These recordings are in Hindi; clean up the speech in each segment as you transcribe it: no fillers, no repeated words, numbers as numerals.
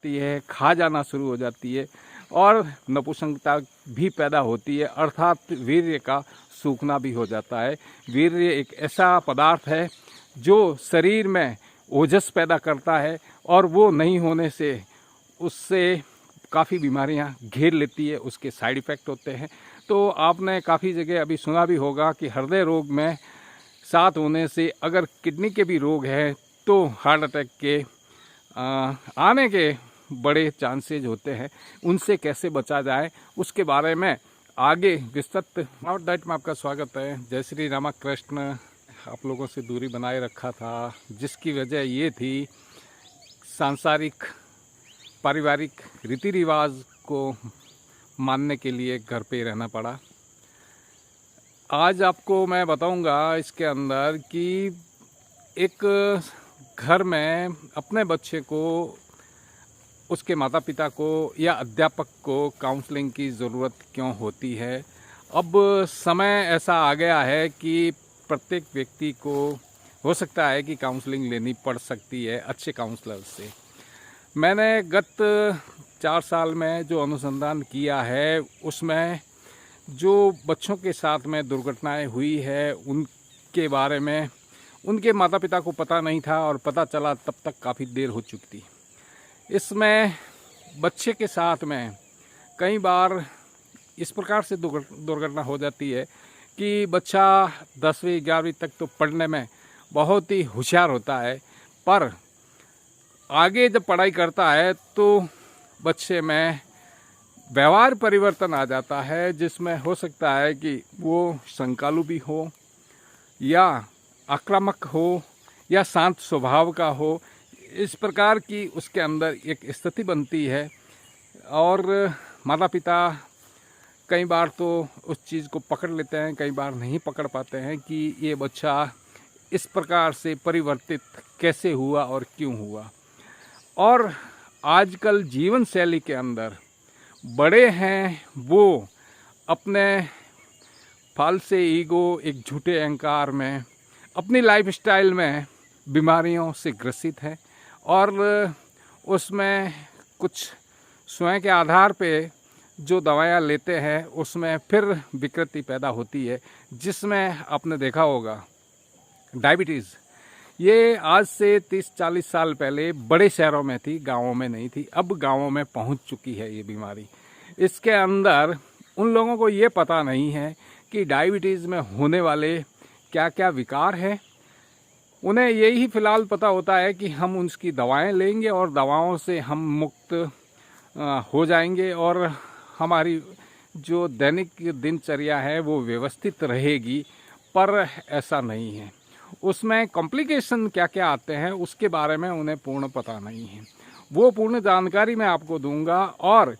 है, खा जाना शुरू हो जाती है और नपुंसकता भी पैदा होती है, अर्थात वीर्य का सूखना भी हो जाता है। वीर्य एक ऐसा पदार्थ है जो शरीर में ओजस पैदा करता है और वो नहीं होने से उससे काफ़ी बीमारियां घेर लेती है, उसके साइड इफ़ेक्ट होते हैं। तो आपने काफ़ी जगह अभी सुना भी होगा कि हृदय रोग में साथ होने से अगर किडनी के भी रोग हैं तो हार्ट अटैक के आने के बड़े चांसेज होते हैं। उनसे कैसे बचा जाए उसके बारे में आगे विस्तृत डाइट में आपका स्वागत है। जय श्री रामकृष्ण। आप लोगों से दूरी बनाए रखा था, जिसकी वजह ये थी सांसारिक पारिवारिक रीति रिवाज को मानने के लिए घर पे रहना पड़ा। आज आपको मैं बताऊंगा इसके अंदर कि एक घर में अपने बच्चे को, उसके माता पिता को या अध्यापक को काउंसलिंग की ज़रूरत क्यों होती है। अब समय ऐसा आ गया है कि प्रत्येक व्यक्ति को हो सकता है कि काउंसलिंग लेनी पड़ सकती है अच्छे काउंसलर से। मैंने गत 4 साल में जो अनुसंधान किया है उसमें जो बच्चों के साथ में दुर्घटनाएं हुई है उनके बारे में उनके माता पिता को पता नहीं था और पता चला तब तक काफ़ी देर हो चुकी थी। इसमें बच्चे के साथ में कई बार इस प्रकार से दुर्घटना हो जाती है कि बच्चा 10वीं 11वीं तक तो पढ़ने में बहुत ही होशियार होता है, पर आगे जब पढ़ाई करता है तो बच्चे में व्यवहार परिवर्तन आ जाता है, जिसमें हो सकता है कि वो संकालू भी हो या आक्रामक हो या शांत स्वभाव का हो। इस प्रकार की उसके अंदर एक स्थिति बनती है और माता पिता कई बार तो उस चीज़ को पकड़ लेते हैं, कई बार नहीं पकड़ पाते हैं कि ये बच्चा इस प्रकार से परिवर्तित कैसे हुआ और क्यों हुआ। और आजकल जीवन शैली के अंदर बड़े हैं वो अपने फालसे ईगो, एक झूठे अहंकार में, अपनी लाइफस्टाइल में बीमारियों से ग्रसित है और उसमें कुछ स्वयं के आधार पे जो दवाइयाँ लेते हैं उसमें फिर विकृति पैदा होती है, जिसमें आपने देखा होगा डायबिटीज़। ये आज से 30-40 साल पहले बड़े शहरों में थी, गांवों में नहीं थी। अब गांवों में पहुंच चुकी है ये बीमारी। इसके अंदर उन लोगों को ये पता नहीं है कि डायबिटीज़ में होने वाले क्या क्या विकार हैं। उन्हें यही फ़िलहाल पता होता है कि हम उसकी दवाएं लेंगे और दवाओं से हम मुक्त हो जाएंगे और हमारी जो दैनिक दिनचर्या है वो व्यवस्थित रहेगी, पर ऐसा नहीं है। उसमें कॉम्प्लिकेशन क्या क्या आते हैं उसके बारे में उन्हें पूर्ण पता नहीं है। वो पूर्ण जानकारी मैं आपको दूंगा। और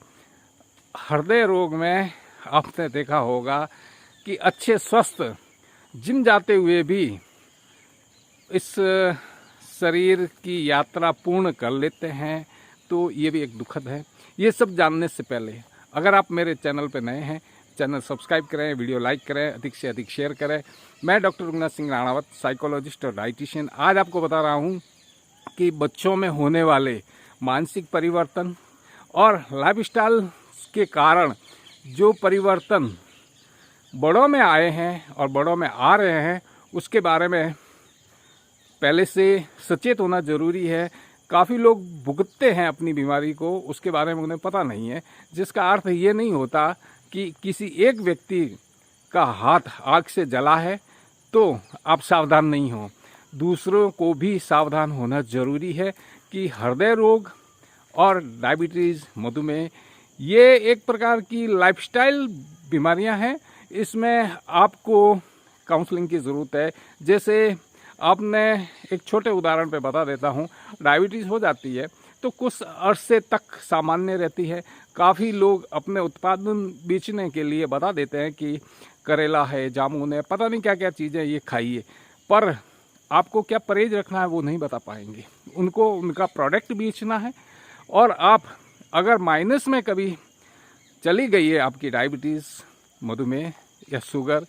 हृदय रोग में आपने देखा होगा कि अच्छे स्वस्थ जिम जाते हुए भी इस शरीर की यात्रा पूर्ण कर लेते हैं, तो ये भी एक दुखद है। ये सब जानने से पहले अगर आप मेरे चैनल पर नए हैं, चैनल सब्सक्राइब करें, वीडियो लाइक करें, अधिक से अधिक शेयर करें। मैं डॉक्टर रघुनाथ सिंह राणावत, साइकोलॉजिस्ट और डाइटिशियन, आज आपको बता रहा हूँ कि बच्चों में होने वाले मानसिक परिवर्तन और लाइफस्टाइल के कारण जो परिवर्तन बड़ों में आए हैं और बड़ों में आ रहे हैं उसके बारे में पहले से सचेत होना ज़रूरी है। काफ़ी लोग भुगतते हैं अपनी बीमारी को, उसके बारे में उन्हें पता नहीं है, जिसका अर्थ ये नहीं होता कि किसी एक व्यक्ति का हाथ आग से जला है तो आप सावधान नहीं हो। दूसरों को भी सावधान होना ज़रूरी है कि हृदय रोग और डायबिटीज़, मधुमेह, ये एक प्रकार की लाइफस्टाइल बीमारियां हैं। इसमें आपको काउंसलिंग की ज़रूरत है। जैसे आपने एक छोटे उदाहरण पे बता देता हूँ, डायबिटीज़ हो जाती है तो कुछ अरसे तक सामान्य रहती है। काफ़ी लोग अपने उत्पादन बेचने के लिए बता देते हैं कि करेला है, जामुन है, पता नहीं क्या क्या चीज़ें ये खाइए, पर आपको क्या परहेज रखना है वो नहीं बता पाएंगे। उनको उनका प्रोडक्ट बेचना है और आप अगर माइनस में कभी चली गई है आपकी डायबिटीज़, मधुमेह या शुगर,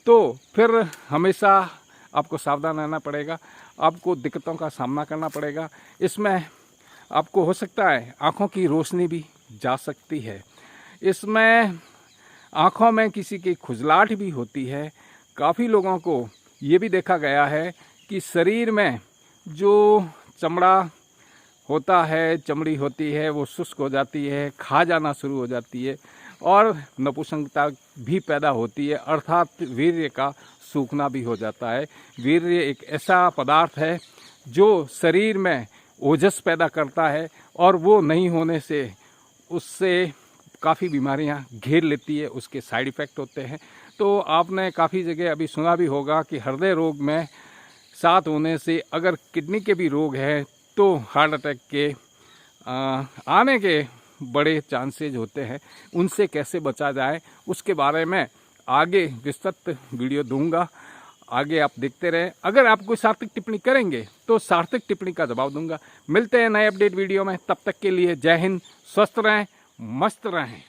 तो फिर हमेशा आपको सावधान रहना पड़ेगा, आपको दिक्कतों का सामना करना पड़ेगा। इसमें आपको हो सकता है आँखों की रोशनी भी जा सकती है। इसमें आँखों में किसी की खुजलाहट भी होती है। काफ़ी लोगों को ये भी देखा गया है कि शरीर में जो चमड़ा होता है, चमड़ी होती है, वो शुष्क हो जाती है, खा जाना शुरू हो जाती है और नपुंसकता भी पैदा होती है, अर्थात वीर्य का सूखना भी हो जाता है। वीर्य एक ऐसा पदार्थ है जो शरीर में ओजस पैदा करता है और वो नहीं होने से उससे काफ़ी बीमारियां घेर लेती है, उसके साइड इफ़ेक्ट होते हैं। तो आपने काफ़ी जगह अभी सुना भी होगा कि हृदय रोग में साथ होने से अगर किडनी के भी रोग हैं तो हार्ट अटैक के आने के बड़े चांसेज होते हैं। उनसे कैसे बचा जाए उसके बारे में आगे विस्तृत वीडियो दूंगा, आगे आप देखते रहें। अगर आप कोई सार्थक टिप्पणी करेंगे तो सार्थक टिप्पणी का जवाब दूंगा। मिलते हैं नए अपडेट वीडियो में, तब तक के लिए जय हिंद, स्वस्थ रहें, मस्त रहें।